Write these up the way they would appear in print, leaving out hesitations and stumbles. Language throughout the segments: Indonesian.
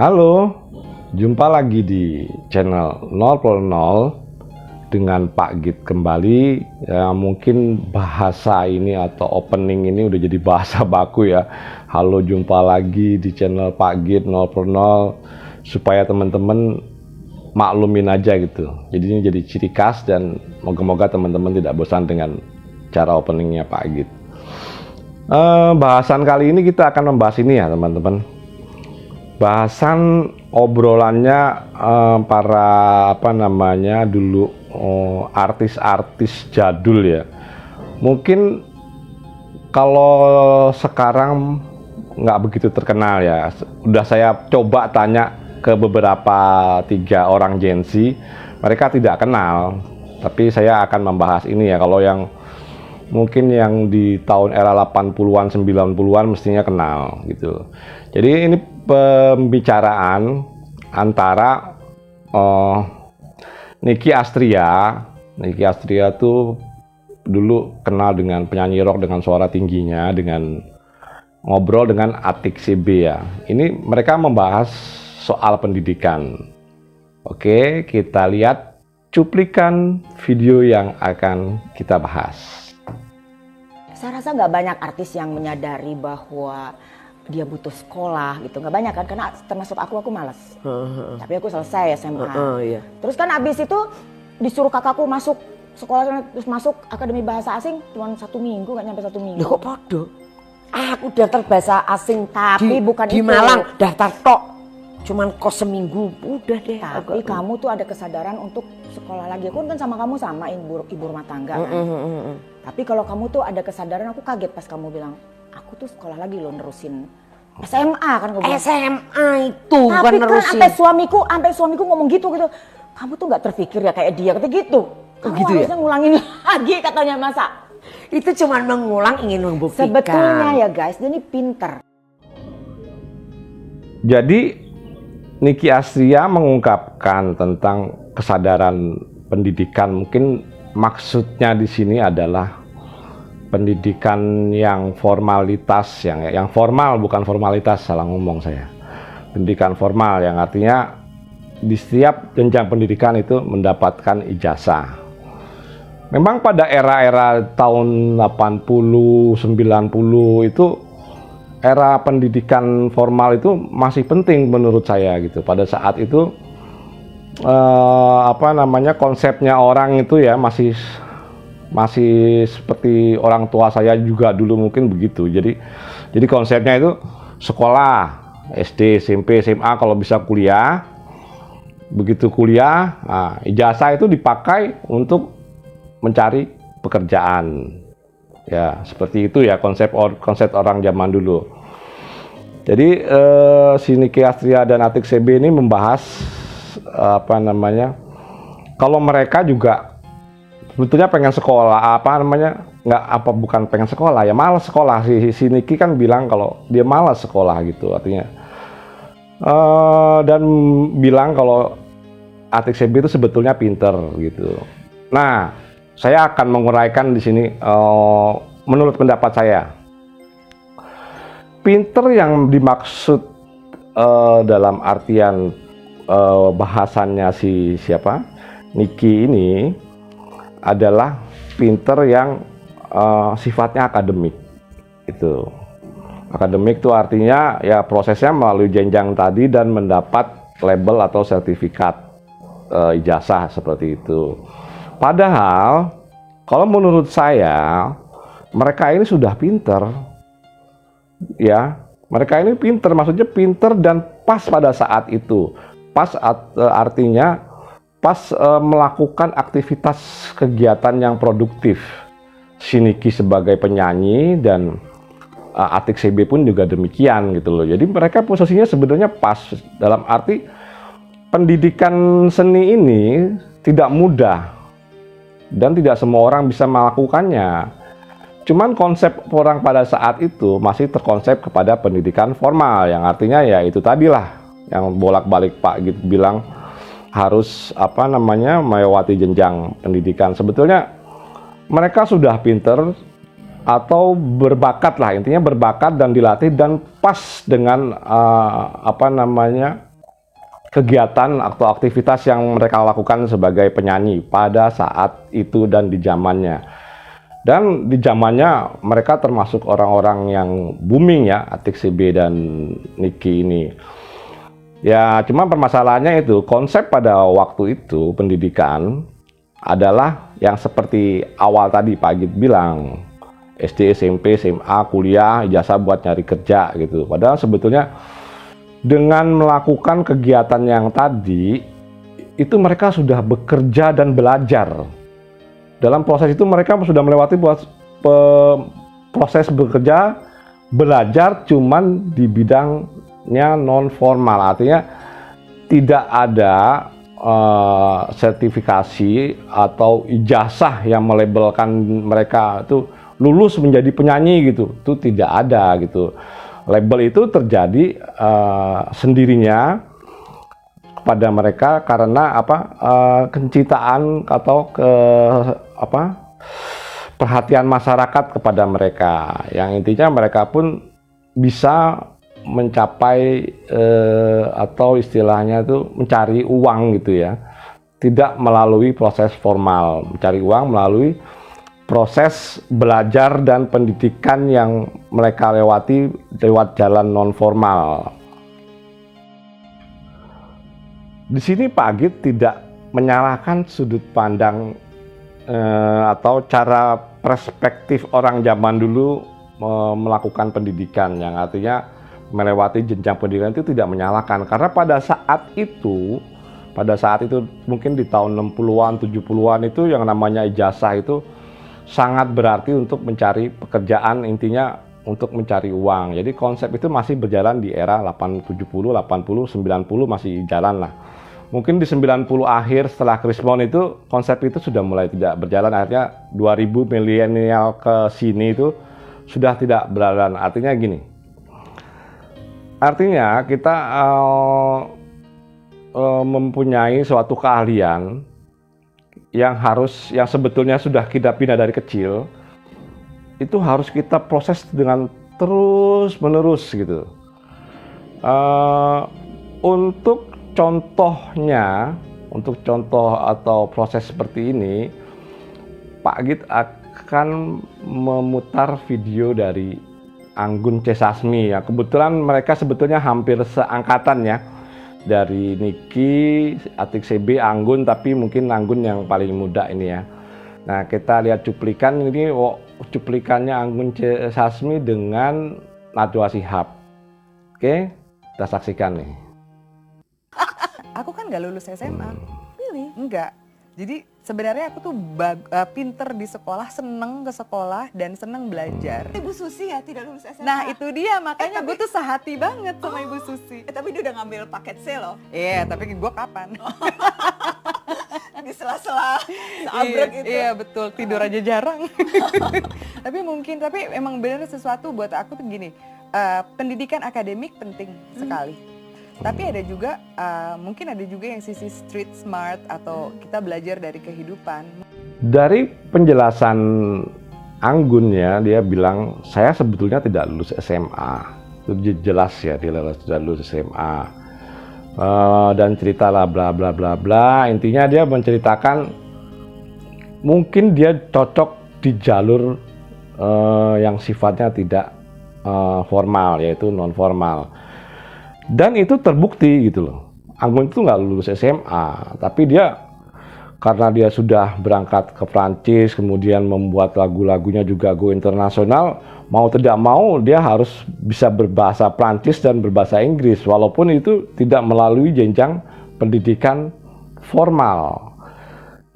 Halo, jumpa lagi di channel 0 dengan Pak Git kembali. Ya, mungkin bahasa ini atau opening ini udah jadi bahasa baku ya. Halo, jumpa lagi di channel Pak Git 0 supaya teman-teman maklumin aja gitu. Jadi ini jadi ciri khas dan moga-moga teman-teman tidak bosan dengan cara openingnya Pak Git. Bahasan kali ini kita akan membahas ini ya teman-teman. Bahasan obrolannya para dulu artis-artis jadul ya. Mungkin kalau sekarang nggak begitu terkenal ya. Udah saya coba tanya ke beberapa 3 orang Gen Z, mereka tidak kenal. Tapi saya akan membahas ini ya. Kalau yang mungkin yang di tahun era 80-an 90-an mestinya kenal gitu. Jadi ini pembicaraan antara Nicky Astria. Nicky Astria tuh dulu kenal dengan penyanyi rock dengan suara tingginya, dengan ngobrol dengan Atik CB ya. Ini mereka membahas soal pendidikan. Oke, kita lihat cuplikan video yang akan kita bahas. Saya rasa nggak banyak artis yang menyadari bahwa dia butuh sekolah gitu, nggak banyak kan, karena termasuk aku malas. Tapi aku selesai SMA. Iya. Terus kan abis itu disuruh kakakku masuk sekolah, terus masuk akademi bahasa asing cuma 1 minggu, nggak nyampe 1 minggu. Loh, kok podo? Aku daftar bahasa asing Tapi bukan di itu. Malang, daftar tok. Cuman kos seminggu, udah deh. Tapi kamu tuh ada kesadaran untuk sekolah lagi. Aku kan sama kamu sama ibu rumah tangga kan. Tapi kalau kamu tuh ada kesadaran, aku kaget pas kamu bilang, aku tuh sekolah lagi loh nerusin SMA kan kamu bilang. SMA itu Tapi bukan kan nerusin. sampai suamiku ngomong gitu. Kamu tuh nggak terpikir ya kayak dia, kata gitu. Kamu gitu ya? harusnya ngulangin lagi katanya, masa. Itu cuman mengulang, ingin membuktikan. Sebetulnya ya guys, dia ini pinter. Jadi Nicky Astria mengungkapkan tentang kesadaran pendidikan. Mungkin maksudnya di sini adalah pendidikan yang formalitas, yang formal, bukan formalitas, salah ngomong saya. Pendidikan formal yang artinya di setiap jenjang pendidikan itu mendapatkan ijazah. Memang pada era-era tahun 80, 90 itu era pendidikan formal itu masih penting menurut saya gitu. Pada saat itu konsepnya orang itu ya masih seperti orang tua saya juga dulu mungkin begitu. Jadi konsepnya itu sekolah SD, SMP, SMA, kalau bisa kuliah. Begitu kuliah, ijazah itu dipakai untuk mencari pekerjaan. Ya, seperti itu ya konsep orang zaman dulu. Jadi si Nicky Astria dan Atik CB ini membahas kalau mereka juga sebetulnya pengen sekolah, bukan pengen sekolah ya, malas sekolah. Si Nicky kan bilang kalau dia malas sekolah gitu artinya. Dan bilang kalau Atik CB itu sebetulnya pinter gitu. Nah, saya akan menguraikan di sini menurut pendapat saya. Pinter yang dimaksud dalam artian bahasannya Nicky ini adalah pinter yang sifatnya akademik. Itu. Akademik itu artinya ya prosesnya melalui jenjang tadi dan mendapat label atau sertifikat ijazah seperti itu. Padahal kalau menurut saya mereka ini sudah pinter ya, mereka ini pinter, maksudnya pinter dan pas pada saat itu, artinya pas melakukan aktivitas kegiatan yang produktif. Si Nicky sebagai penyanyi dan Atik CB pun juga demikian gitu loh. Jadi mereka posisinya sebenarnya pas, dalam arti pendidikan seni ini tidak mudah dan tidak semua orang bisa melakukannya. Cuman konsep orang pada saat itu masih terkonsep kepada pendidikan formal, yang artinya ya itu tadilah yang bolak-balik Pak gitu bilang harus melewati jenjang pendidikan. Sebetulnya mereka sudah pinter atau berbakat lah, intinya berbakat dan dilatih dan pas dengan kegiatan atau aktivitas yang mereka lakukan sebagai penyanyi pada saat itu dan di zamannya. Dan di zamannya mereka termasuk orang-orang yang booming ya, Atik CB dan Niki ini. Ya, cuma permasalahannya itu konsep pada waktu itu pendidikan adalah yang seperti awal tadi Pak Agit bilang, SD, SMP, SMA, kuliah, ijazah buat nyari kerja gitu. Padahal sebetulnya dengan melakukan kegiatan yang tadi itu mereka sudah bekerja dan belajar. Dalam proses itu mereka sudah melewati proses bekerja, belajar cuman di bidangnya non formal, artinya tidak ada sertifikasi atau ijazah yang melabelkan mereka itu lulus menjadi penyanyi gitu, itu tidak ada gitu. Label itu terjadi sendirinya kepada mereka karena kecintaan atau perhatian masyarakat kepada mereka. Yang intinya mereka pun bisa mencapai atau istilahnya itu mencari uang gitu ya, tidak melalui proses formal, mencari uang melalui proses belajar dan pendidikan yang mereka lewati lewat jalan non formal. Di sini Pak Agit tidak menyalahkan sudut pandang atau cara perspektif orang zaman dulu melakukan pendidikan, yang artinya melewati jenjang pendidikan itu tidak menyalahkan, karena pada saat itu mungkin di tahun 60-an 70-an itu yang namanya ijazah itu sangat berarti untuk mencari pekerjaan, intinya untuk mencari uang. Jadi konsep itu masih berjalan di era 70, 80, 90 masih jalan lah. Mungkin di 90 akhir setelah Krismon itu konsep itu sudah mulai tidak berjalan, akhirnya 2000 milenial ke sini itu sudah tidak berjalan. Artinya gini, artinya kita mempunyai suatu keahlian yang sebetulnya sudah kita bina dari kecil, itu harus kita proses dengan terus menerus gitu. Untuk contoh atau proses seperti ini, Pak Agit akan memutar video dari Anggun C. Sasmi ya. Kebetulan mereka sebetulnya hampir seangkatan ya, dari Niki, Atik CB, Anggun, tapi mungkin Anggun yang paling muda ini ya. Nah, kita lihat cuplikan ini, cuplikannya Anggun C. Sasmi dengan Najwa Shihab. Oke, kita saksikan nih. Aku kan nggak lulus SMA. Really? Enggak. Jadi sebenarnya aku tuh pinter di sekolah, seneng ke sekolah dan seneng belajar. Ibu Susi ya tidak lulus SMA. Nah itu dia, makanya gue tuh sehati banget sama Ibu Susi. Tapi dia udah ngambil paket C loh. Iya, tapi gue kapan? Di sela-sela seabrek itu. Iya betul, tidur aja jarang. Tapi emang bener sesuatu buat aku tuh gini, pendidikan akademik penting sekali. Tapi ada juga, mungkin ada juga yang sisi street smart atau kita belajar dari kehidupan. Dari penjelasan Anggun ya, dia bilang saya sebetulnya tidak lulus SMA. Itu jelas ya, dia tidak lulus SMA. Dan ceritalah bla bla bla bla. Intinya dia menceritakan mungkin dia cocok di jalur yang sifatnya tidak formal, yaitu non formal. Dan itu terbukti gitu loh. Anggun itu nggak lulus SMA, tapi dia karena dia sudah berangkat ke Prancis, kemudian membuat lagu-lagunya juga go internasional, mau tidak mau dia harus bisa berbahasa Prancis dan berbahasa Inggris, walaupun itu tidak melalui jenjang pendidikan formal.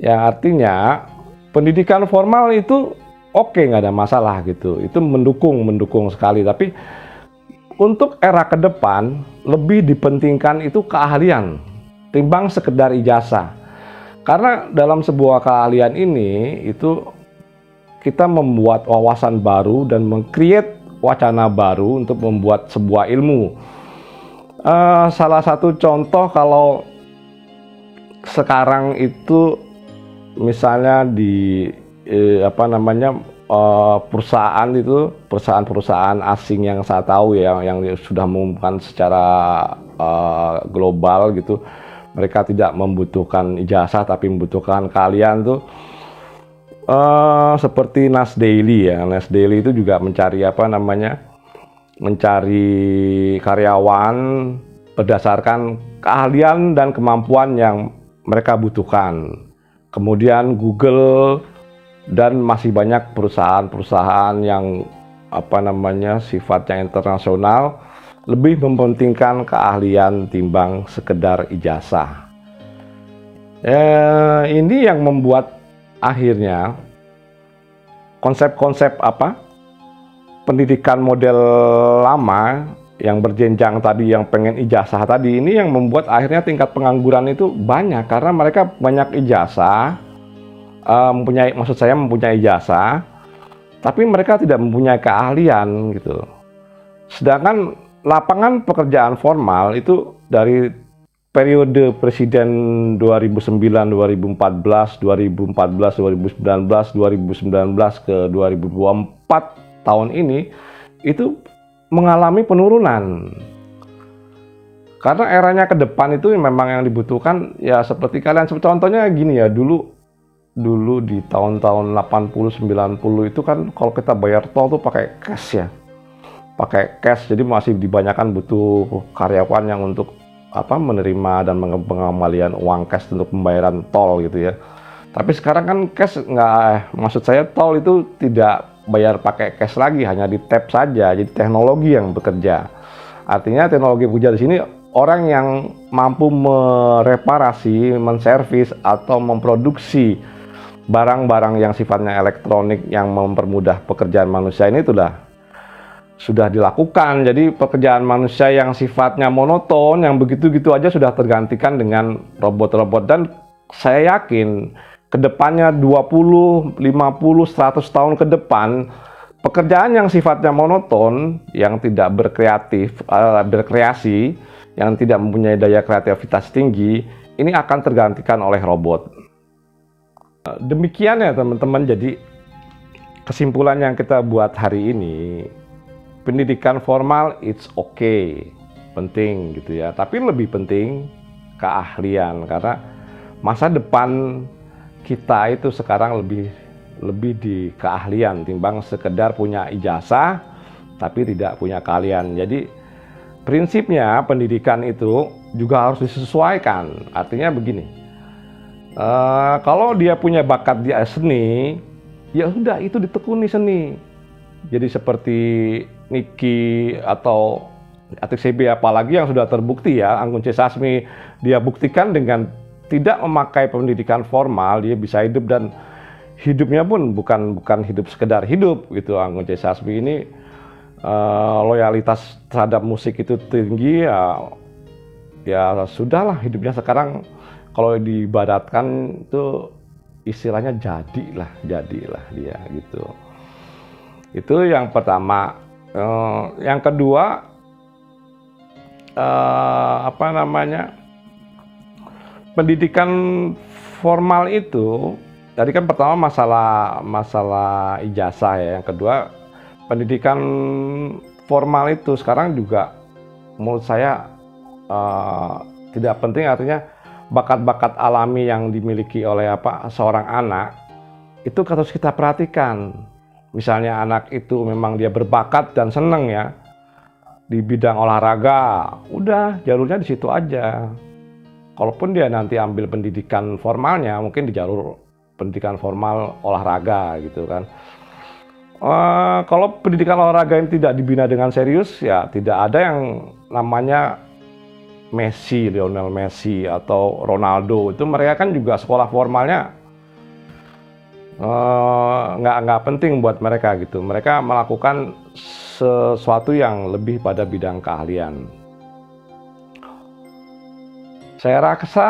Ya artinya pendidikan formal itu oke, nggak ada masalah gitu, itu mendukung sekali, tapi untuk era ke depan lebih dipentingkan itu keahlian timbang sekedar ijazah. Karena dalam sebuah keahlian ini itu kita membuat wawasan baru dan meng-create wacana baru untuk membuat sebuah ilmu. Salah satu contoh kalau sekarang itu misalnya di perusahaan asing yang saya tahu ya, yang sudah mengumumkan secara global gitu, mereka tidak membutuhkan ijazah tapi membutuhkan keahlian tuh seperti Nas Daily ya. Nas Daily itu juga mencari mencari karyawan berdasarkan keahlian dan kemampuan yang mereka butuhkan. Kemudian Google dan masih banyak perusahaan-perusahaan yang sifatnya internasional lebih mementingkan keahlian timbang sekedar ijazah. Ini yang membuat akhirnya konsep-konsep pendidikan model lama yang berjenjang tadi, yang pengen ijazah tadi, ini yang membuat akhirnya tingkat pengangguran itu banyak karena mereka banyak ijazah, mempunyai ijazah, tapi mereka tidak mempunyai keahlian gitu. Sedangkan lapangan pekerjaan formal itu dari periode presiden 2009, 2014, 2014, 2019, 2019 ke 2024 tahun ini itu mengalami penurunan. Karena eranya ke depan itu memang yang dibutuhkan ya seperti kalian, contohnya gini ya, dulu di tahun-tahun 80 90 itu kan kalau kita bayar tol tuh pakai cash ya. Pakai cash, jadi masih dibanyakan butuh karyawan yang untuk menerima dan pengembalian uang cash untuk pembayaran tol gitu ya. Tapi sekarang kan cash maksud saya tol itu tidak bayar pakai cash lagi, hanya di tap saja. Jadi teknologi yang bekerja. Artinya teknologi bekerja di sini orang yang mampu mereparasi, menservis atau memproduksi barang-barang yang sifatnya elektronik yang mempermudah pekerjaan manusia ini sudah dilakukan. Jadi pekerjaan manusia yang sifatnya monoton, yang begitu-gitu aja sudah tergantikan dengan robot-robot. Dan saya yakin kedepannya 20, 50, 100 tahun ke depan, pekerjaan yang sifatnya monoton, yang tidak berkreasi, yang tidak mempunyai daya kreativitas tinggi, ini akan tergantikan oleh robot. Demikian ya teman-teman, jadi kesimpulan yang kita buat hari ini, pendidikan formal it's okay, penting gitu ya, tapi lebih penting keahlian, karena masa depan kita itu sekarang lebih di keahlian timbang sekedar punya ijazah tapi tidak punya keahlian. Jadi prinsipnya pendidikan itu juga harus disesuaikan. Artinya begini, kalau dia punya bakat di seni, ya sudah itu ditekuni seni. Jadi seperti Niki atau Atik CB, apalagi yang sudah terbukti ya, Anggun C. Sasmi, dia buktikan dengan tidak memakai pendidikan formal dia bisa hidup, dan hidupnya pun bukan hidup sekedar hidup gitu. Anggun C. Sasmi ini loyalitas terhadap musik itu tinggi ya sudahlah, hidupnya sekarang kalau diibaratkan itu istilahnya jadilah dia gitu. Itu yang pertama. Yang kedua pendidikan formal itu tadi kan pertama masalah ijazah ya. Yang kedua pendidikan formal itu sekarang juga menurut saya tidak penting. Artinya bakat-bakat alami yang dimiliki oleh seorang anak itu harus kita perhatikan. Misalnya anak itu memang dia berbakat dan seneng ya di bidang olahraga, udah jalurnya di situ aja. Kalaupun dia nanti ambil pendidikan formalnya, mungkin di jalur pendidikan formal olahraga gitu kan. Kalau pendidikan olahraga yang tidak dibina dengan serius, ya tidak ada yang namanya Messi, Lionel Messi atau Ronaldo. Itu mereka kan juga sekolah formalnya nggak penting buat mereka gitu. Mereka melakukan sesuatu yang lebih pada bidang keahlian. Saya rasa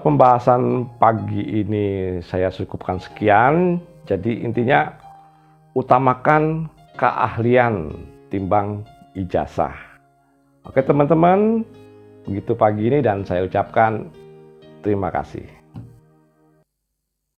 pembahasan pagi ini saya cukupkan sekian. Jadi intinya utamakan keahlian timbang ijazah. Oke teman-teman, begitu pagi ini dan saya ucapkan terima kasih.